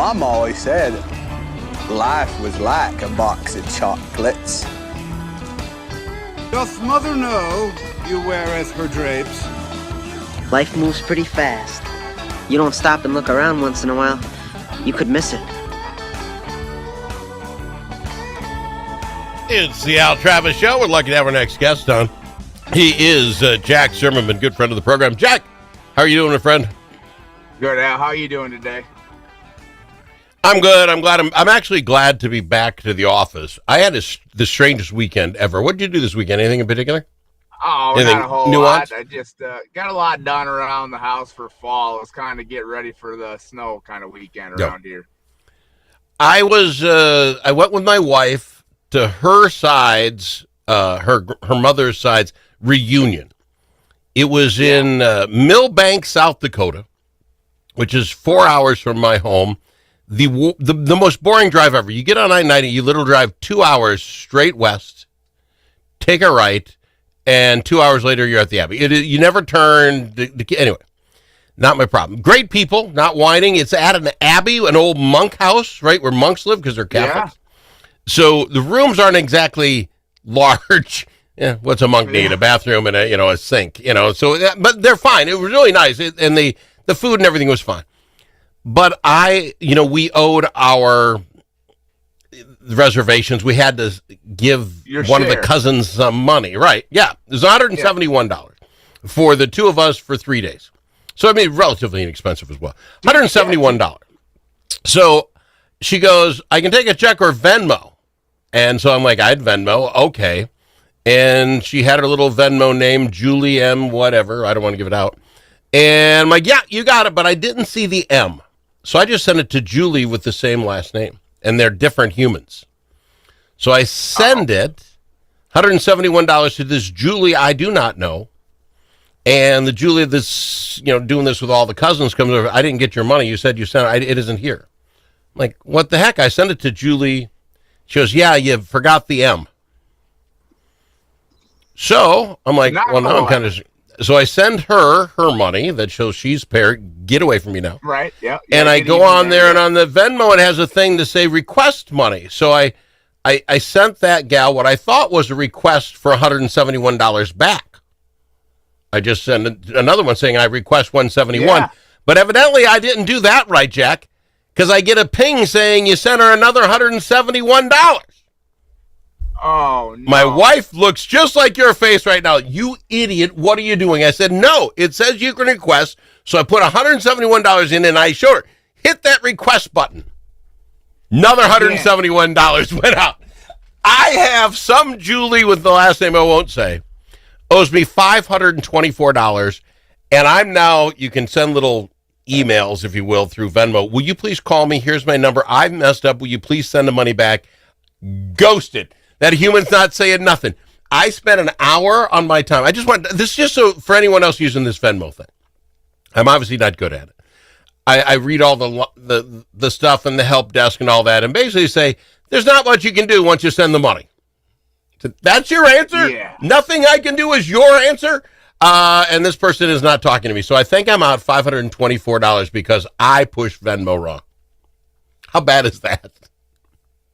Mom always said life was like a box of chocolates. Doth mother know you weareth her drapes? Life moves pretty fast. You don't stop and look around once in a while, you could miss it. It's the Al Travis Show. We're lucky to have our next guest on. He is Jack Zimmerman, good friend of the program. Jack, how are you doing, my friend? Good, Al. How are you doing today? I'm good. I'm glad. I'm actually glad to be back to the office. I had the strangest weekend ever. What did you do this weekend? Anything in particular? Oh, Anything not a whole nuanced? lot. I just got a lot done around the house for fall. It was kind of get ready for the snow kind of weekend around here. I went with my wife to her side's, her mother's side's reunion. It was in Millbank, South Dakota, which is 4 hours from my home. The most boring drive ever. You get on I-90, you literally drive 2 hours straight west, take a right, and 2 hours later you're at the Abbey. You never turn. Anyway, not my problem. Great people, not whining. It's at an Abbey, an old monk house, right, where monks live because they're Catholics. So the rooms aren't exactly large. Yeah, what's a monk need? A bathroom and a sink. So but they're fine. It was really nice, and the food and everything was fine. But we owed our reservations. We had to give one of the cousins some money, right? Yeah, it was $171 for the two of us for 3 days. So I mean, relatively inexpensive as well. $171. So she goes, I can take a check or Venmo. And so I'm like, I'd Venmo. Okay. And she had her little Venmo name, Julie M. whatever. I don't want to give it out. And I'm like, yeah, you got it. But I didn't see the M. So I just sent it to Julie with the same last name. And they're different humans. So I send it, $171 to this Julie I do not know. And the Julie that's, doing this with all the cousins comes over. I didn't get your money. You said you sent it. It isn't here. I'm like, what the heck? I sent it to Julie. She goes, yeah, you forgot the M. So I'm like, well, now I'm kind of. So I send her money that shows she's paired. Get away from me now. Right. Yeah. And I go on there, and on the Venmo, it has a thing to say request money. So I sent that gal what I thought was a request for $171 back. I just sent another one saying I request $171. Yeah. But evidently I didn't do that right, Jack. Because I get a ping saying you sent her another $171. Oh, no. My wife looks just like your face right now. You idiot. What are you doing? I said, no, it says you can request. So I put $171 in and I showed her. Hit that request button. Another $171 went out. I have some Julie with the last name I won't say owes me $524. And I'm now, you can send little emails, if you will, through Venmo. Will you please call me? Here's my number. I've messed up. Will you please send the money back? Ghosted. That human's not saying nothing. I spent an hour on my time. This is just so for anyone else using this Venmo thing. I'm obviously not good at it. I read all the stuff and the help desk and all that, and basically say, there's not much you can do once you send the money. So that's your answer? Yeah. Nothing I can do is your answer? And this person is not talking to me. So I think I'm out $524 because I pushed Venmo wrong. How bad is that?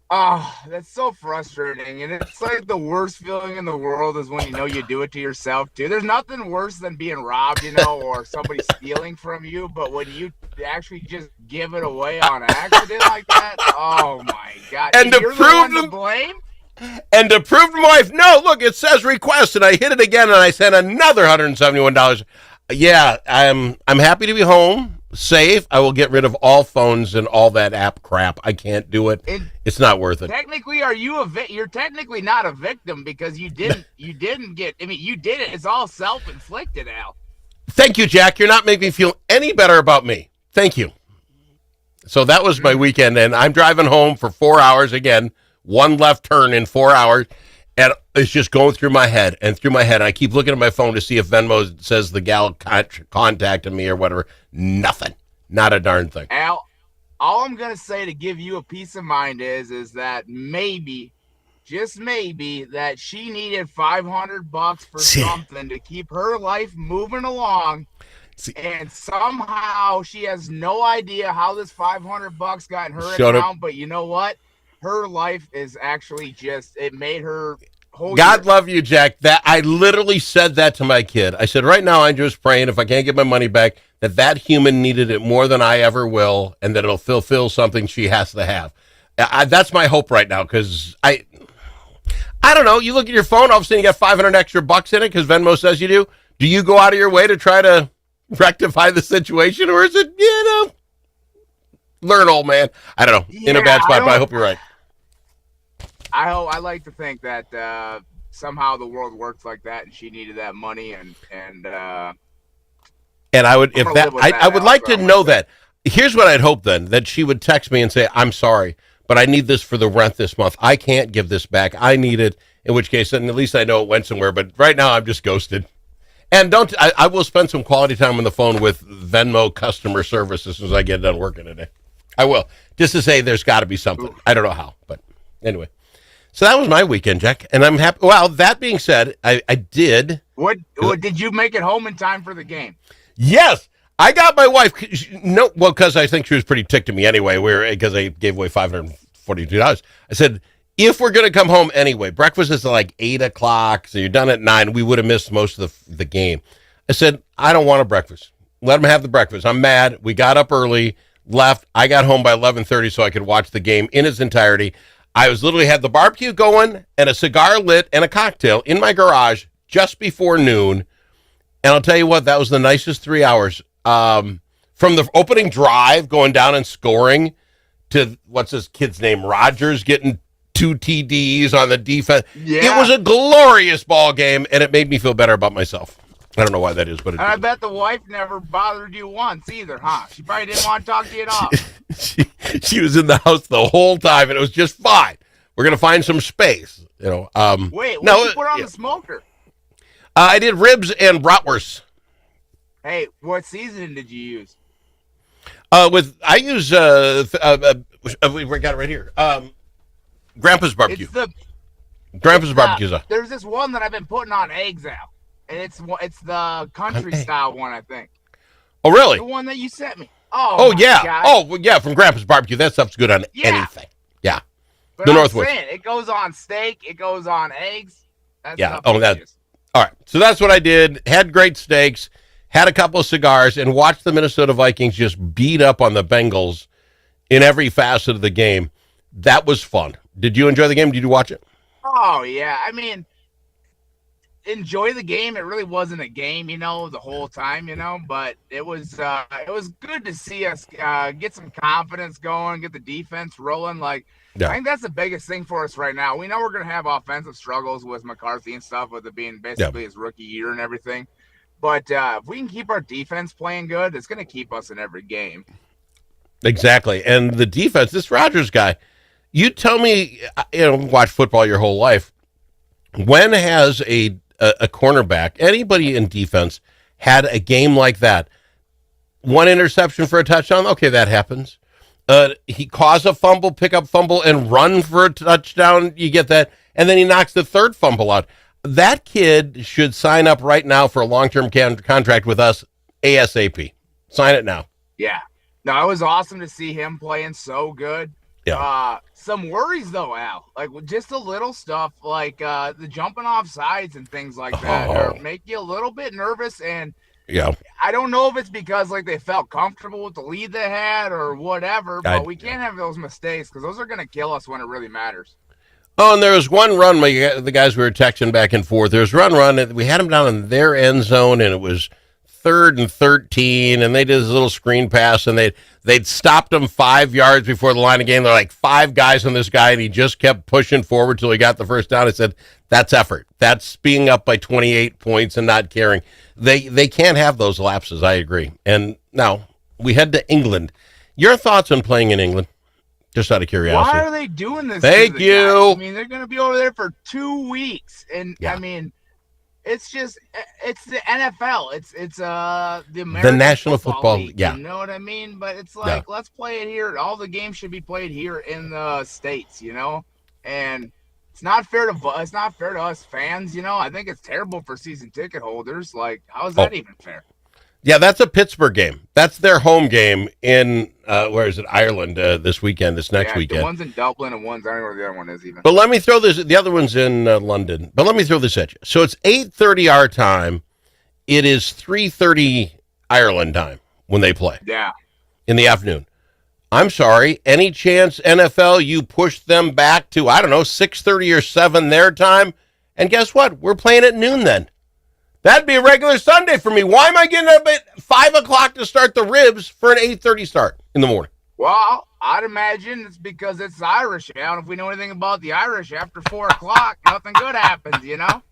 Oh, that's so frustrating. And it's like the worst feeling in the world is when you do it to yourself, too. There's nothing worse than being robbed, or somebody stealing from you. But when you actually just give it away on accident like that, oh, my God. And you're the one to blame? And to prove to my wife, no, look, it says request, and I hit it again, and I sent another $171. Yeah, I'm happy to be home, safe. I will get rid of all phones and all that app crap. I can't do it. It's not worth it. Technically, you're technically not a victim because you didn't get. I mean, you did it. It's all self-inflicted, Al. Thank you, Jack. You're not making me feel any better about me. Thank you. So that was my weekend, and I'm driving home for 4 hours again. One left turn in 4 hours, and it's just going through my head and through my head. I keep looking at my phone to see if Venmo says the gal contacted me or whatever. Nothing. Not a darn thing. Al, all I'm going to say to give you a peace of mind is that maybe, just maybe, that she needed $500 for something to keep her life moving along. and somehow she has no idea how this $500 got in her Shut up. account. But you know what? Her life is actually it made her whole God year. love you, Jack. That I literally said that to my kid. I said, right now I'm just praying if I can't get my money back, that human needed it more than I ever will, and that it'll fulfill something she has to have. That's my hope right now, because I don't know. You look at your phone, all of a sudden you got 500 extra bucks in it because Venmo says you do. Do you go out of your way to try to rectify the situation, or is it, learn, old man? I don't know. In a bad spot, but I hope you're right. I like to think that somehow the world works like that, and she needed that money, and I would, if that, I would like to know that. Here's what I'd hope then, that she would text me and say, I'm sorry, but I need this for the rent this month. I can't give this back. I need it. In which case, then at least I know it went somewhere. But right now, I'm just ghosted. And I will spend some quality time on the phone with Venmo customer service as soon as I get done working today. I will. Just to say there's got to be something. I don't know how, but anyway. So that was my weekend, Jack, and I'm happy. Well, that being said, I did. What did you make it home in time for the game? Yes, I got my wife. No, well, because I think she was pretty ticked at me anyway. Because I gave away $542. I said, if we're gonna come home anyway, breakfast is like 8:00, so you're done at 9. We would have missed most of the game. I said, I don't want a breakfast. Let them have the breakfast. I'm mad. We got up early, left. I got home by 11:30 so I could watch the game in its entirety. I was literally had the barbecue going and a cigar lit and a cocktail in my garage just before noon. And I'll tell you what, that was the nicest 3 hours. From the opening drive, going down and scoring, to what's his kid's name, Rogers, getting 2 TDs on the defense. Yeah. It was a glorious ball game, and it made me feel better about myself. I don't know why that is, but I bet the wife never bothered you once either, huh? She probably didn't want to talk to you at all. She was in the house the whole time, and it was just fine. We're gonna find some space, Wait, what did you put on the smoker? I did ribs and bratwurst. Hey, what seasoning did you use? I use we got it right here. Grandpa's barbecue. Grandpa's barbecue. There's this one that I've been putting on eggs out, and it's the country style one, I think. Oh, really? The one that you sent me. Oh yeah. God. Oh yeah, from Grandpa's barbecue. That stuff's good on anything. Yeah. But the I'm Northwoods. saying, it goes on steak. It goes on eggs. Yeah. Oh, that's all right. So that's what I did. Had great steaks. Had a couple of cigars and watched the Minnesota Vikings just beat up on the Bengals in every facet of the game. That was fun. Did you enjoy the game? Did you watch it? Oh yeah. I mean, enjoy the game. It really wasn't a game, the whole time, but it was good to see us get some confidence going, get the defense rolling. I think that's the biggest thing for us right now. We know we're going to have offensive struggles with McCarthy and stuff, with it being basically his rookie year and everything. But if we can keep our defense playing good, it's going to keep us in every game. Exactly. And the defense, this Rodgers guy, you tell me, watch football your whole life. When has a cornerback, anybody in defense, had a game like that? One interception for a touchdown? Okay, that happens. He caused a fumble, pick up fumble, and run for a touchdown. You get that. And then he knocks the third fumble out. That kid should sign up right now for a long-term contract with us ASAP. Sign it now. Yeah. No, it was awesome to see him playing so good. Yeah. Some worries, though, Al. Just a little stuff, the jumping off sides and things like that make you a little bit nervous. And I don't know if it's because, they felt comfortable with the lead they had or whatever, but we can't have those mistakes because those are going to kill us when it really matters. Oh, and there was one run, the guys we were texting back and forth. There was one run, we had them down in their end zone, and it was 3rd and 13, and they did this little screen pass, and they'd stopped him 5 yards before the line of game. They're like 5 guys on this guy, and he just kept pushing forward till he got the first down. I said, that's effort. That's being up by 28 points and not caring. They can't have those lapses, I agree. And now we head to England. Your thoughts on playing in England? Just out of curiosity. Why are they doing this? Thank you. Guys? I mean, they're going to be over there for 2 weeks. And, I mean, it's the NFL. It's the American the National Football League. Yeah. You know what I mean? But it's let's play it here. All the games should be played here in the States, And it's not fair to us fans, I think it's terrible for season ticket holders. How is that even fair? Yeah, that's a Pittsburgh game. That's their home game in, where is it, Ireland this weekend, this next weekend. The one's in Dublin and one's, I don't know where the other one is even. But let me throw this, the other one's in London. But let me throw this at you. So it's 8:30 our time. It is 3:30 Ireland time when they play. Yeah. In the afternoon. I'm sorry, any chance, NFL, you push them back to, I don't know, 6:30 or 7 their time? And guess what? We're playing at noon then. That'd be a regular Sunday for me. Why am I getting up at 5 o'clock to start the ribs for an 8:30 start in the morning? Well, I'd imagine it's because it's Irish. And if we know anything about the Irish, after 4 o'clock, nothing good happens, you know?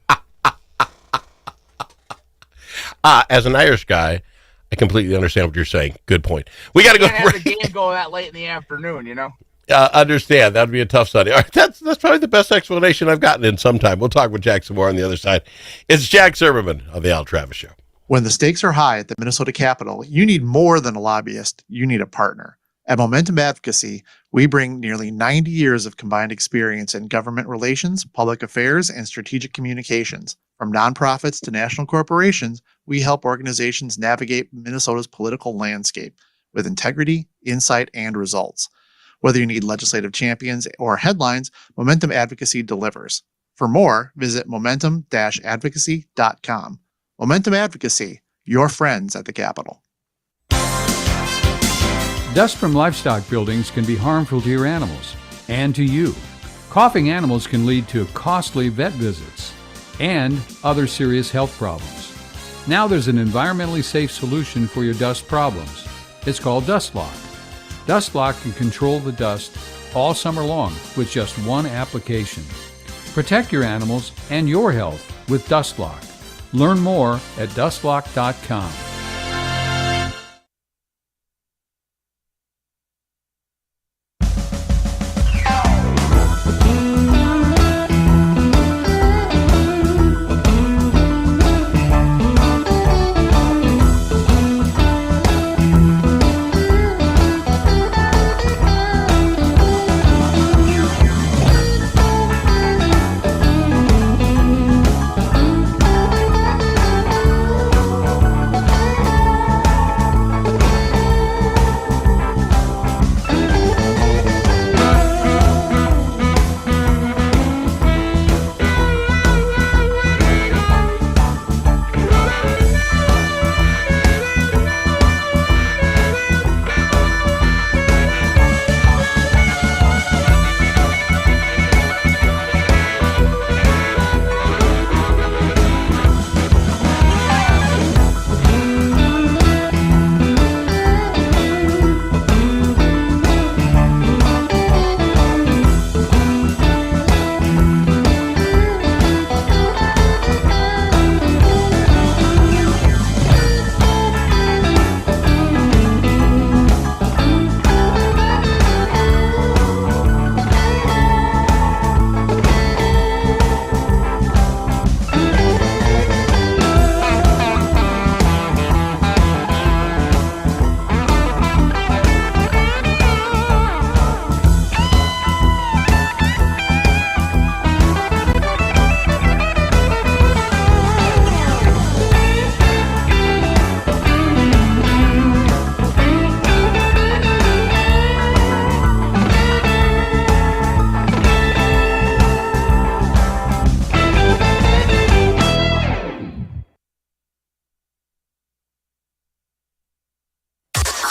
As an Irish guy, I completely understand what you're saying. Good point. We got to go. Can't have the game go that late in the afternoon, you know? Understand. That would be a tough Sunday. All right, that's probably the best explanation I've gotten in some time. We'll talk with Jack some more on the other side. It's Jack Zimmerman on the Al Travis Show. When the stakes are high at the Minnesota Capitol, you need more than a lobbyist. You need a partner. At Momentum Advocacy, we bring nearly 90 years of combined experience in government relations, public affairs, and strategic communications. From nonprofits to national corporations, we help organizations navigate Minnesota's political landscape with integrity, insight, and results. Whether you need legislative champions or headlines, Momentum Advocacy delivers. For more, visit momentum-advocacy.com. Momentum Advocacy, your friends at the Capitol. Dust from livestock buildings can be harmful to your animals and to you. Coughing animals can lead to costly vet visits and other serious health problems. Now there's an environmentally safe solution for your dust problems. It's called Dust Lock. Dust Lock can control the dust all summer long with just one application. Protect your animals and your health with Dust Lock. Learn more at dustlock.com.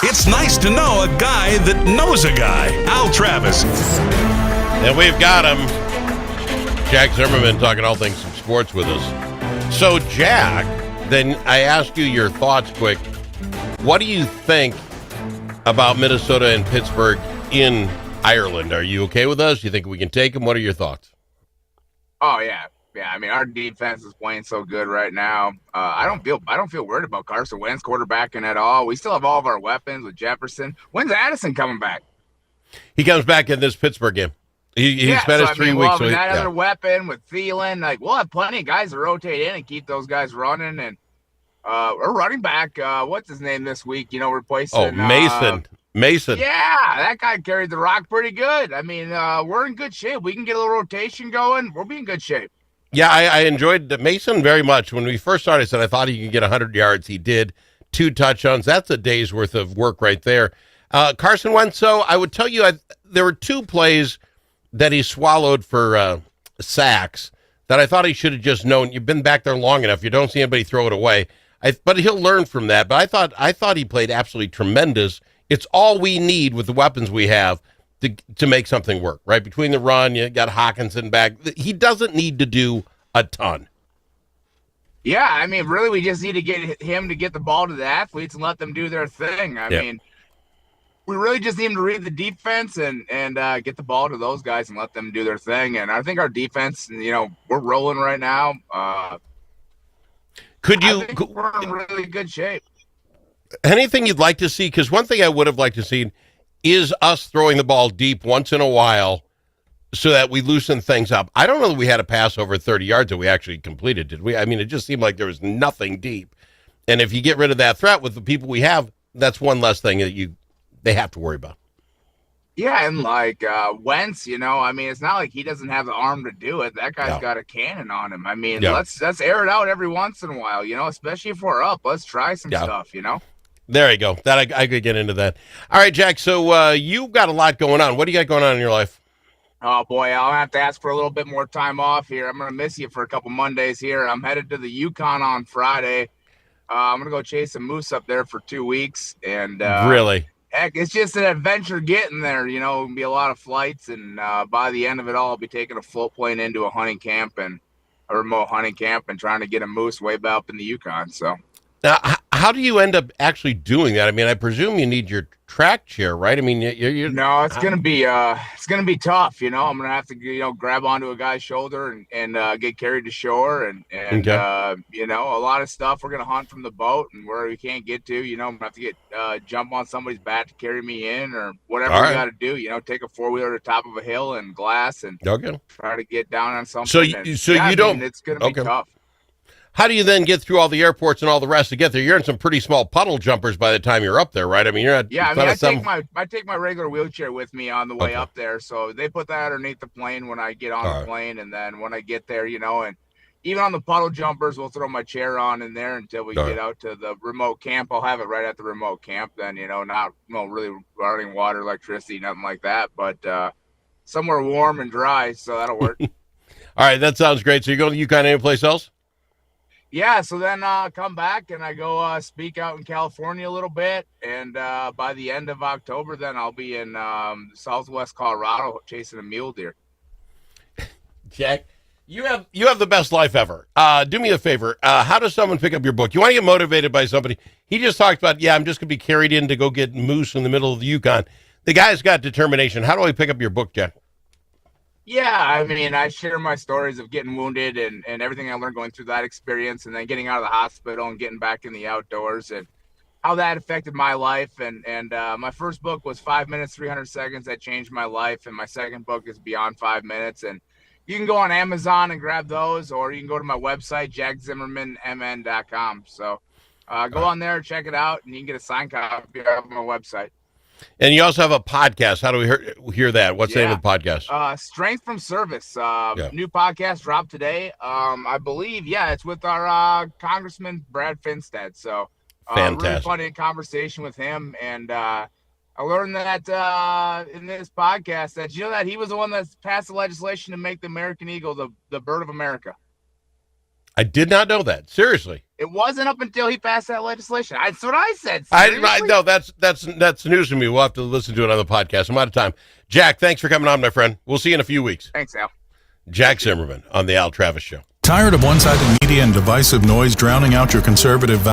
It's nice to know a guy that knows a guy. Al Travis. And we've got him. Jack Zimmerman talking all things sports with us. So, Jack, then I ask you your thoughts quick. What do you think about Minnesota and Pittsburgh in Ireland? Are you okay with us? Do you think we can take them? What are your thoughts? Oh, yeah. Yeah, I mean, our defense is playing so good right now. I don't feel worried about Carson Wentz quarterbacking at all. We still have all of our weapons with Jefferson. When's Addison coming back? He comes back in this Pittsburgh game. He spent his 3 weeks. We'll have that other weapon with Thielen. Like, we'll have plenty of guys to rotate in and keep those guys running. And our running back, what's his name this week? Replacing. Oh, Mason. Yeah, that guy carried the rock pretty good. I mean, we're in good shape. We can get a little rotation going. We'll be in good shape. Yeah, I enjoyed Mason very much. When we first started, I said I thought he could get 100 yards. He did. 2 touchdowns. That's a day's worth of work right there. Carson Wentz, so I would tell you there were 2 plays that he swallowed for sacks that I thought he should have just known. You've been back there long enough. You don't see anybody throw it away. But he'll learn from that. But I thought he played absolutely tremendous. It's all we need with the weapons we have to make something work, right? Between the run, you got Hawkinson back. He doesn't need to do a ton. Yeah, I mean, really, we just need to get him to get the ball to the athletes and let them do their thing. I mean, we really just need him to read the defense and get the ball to those guys and let them do their thing. And I think our defense, we're rolling right now. I think we're in really good shape. Anything you'd like to see? Because one thing I would have liked to see is us throwing the ball deep once in a while so that we loosen things up. I don't know that we had a pass over 30 yards that we actually completed, did we? I mean, it just seemed like there was nothing deep. And if you get rid of that threat with the people we have, that's one less thing that they have to worry about. Yeah, and like Wentz, I mean, it's not like he doesn't have the arm to do it. That guy's got a cannon on him. I mean, let's air it out every once in a while, especially if we're up. Let's try some stuff, There you go. That I could get into that. All right, Jack, so you got a lot going on. What do you got going on in your life? Oh, boy, I'll have to ask for a little bit more time off here. I'm going to miss you for a couple Mondays here. I'm headed to the Yukon on Friday. I'm going to go chase a moose up there for 2 weeks. And really? Heck, it's just an adventure getting there. It'll be a lot of flights, and by the end of it all, I'll be taking a float plane into a hunting camp and a remote hunting camp and trying to get a moose way back up in the Yukon. So, now, how do you end up actually doing that? I mean, I presume you need your track chair, right? I mean, you're no, it's gonna be tough. I'm gonna have to grab onto a guy's shoulder and get carried to shore and a lot of stuff. We're gonna hunt from the boat, and where we can't get to, I'm gonna have to get jump on somebody's back to carry me in, or whatever we got to do. Take a 4-wheeler to the top of a hill and glass and try to get down on something. It's gonna be tough. How do you then get through all the airports and all the rest to get there? You're in some pretty small puddle jumpers by the time you're up there, right? I mean, you're not. Yeah, I take my regular wheelchair with me on the way up there. So they put that underneath the plane when I get on the plane, and then when I get there, and even on the puddle jumpers, we'll throw my chair on in there until we get out to the remote camp. I'll have it right at the remote camp. Then not really running water, electricity, nothing like that, but somewhere warm and dry, so that'll work. All right, that sounds great. So you're going to Yukon anyplace else? Yeah, so then come back and I go speak out in California a little bit, and by the end of October, then I'll be in Southwest Colorado chasing a mule deer. Jack, you have the best life ever. Do me a favor. How does someone pick up your book? You want to get motivated by somebody? He just talked about, I'm just going to be carried in to go get moose in the middle of the Yukon. The guy's got determination. How do I pick up your book, Jack? Yeah, I mean, I share my stories of getting wounded and everything I learned going through that experience, and then getting out of the hospital and getting back in the outdoors and how that affected my life. And my first book was 5 minutes, 300 seconds. That changed my life. And my second book is Beyond 5 minutes. And you can go on Amazon and grab those, or you can go to my website, jackzimmermanmn.com. So go on there, check it out, and you can get a signed copy of my website. And you also have a podcast. How do we hear that? What's the name of the podcast? Strength from Service. New podcast dropped today. I believe, it's with our Congressman Brad Finstead. So fantastic. Really funny conversation with him. And I learned that in this podcast that that he was the one that passed the legislation to make the American Eagle the bird of America. I did not know that. Seriously. It wasn't up until he passed that legislation. That's what I said. No, that's news to me. We'll have to listen to it on the podcast. I'm out of time. Jack, thanks for coming on, my friend. We'll see you in a few weeks. Thanks, Al. Jack Zimmerman on the Al Travis Show. Tired of one-sided media and divisive noise drowning out your conservative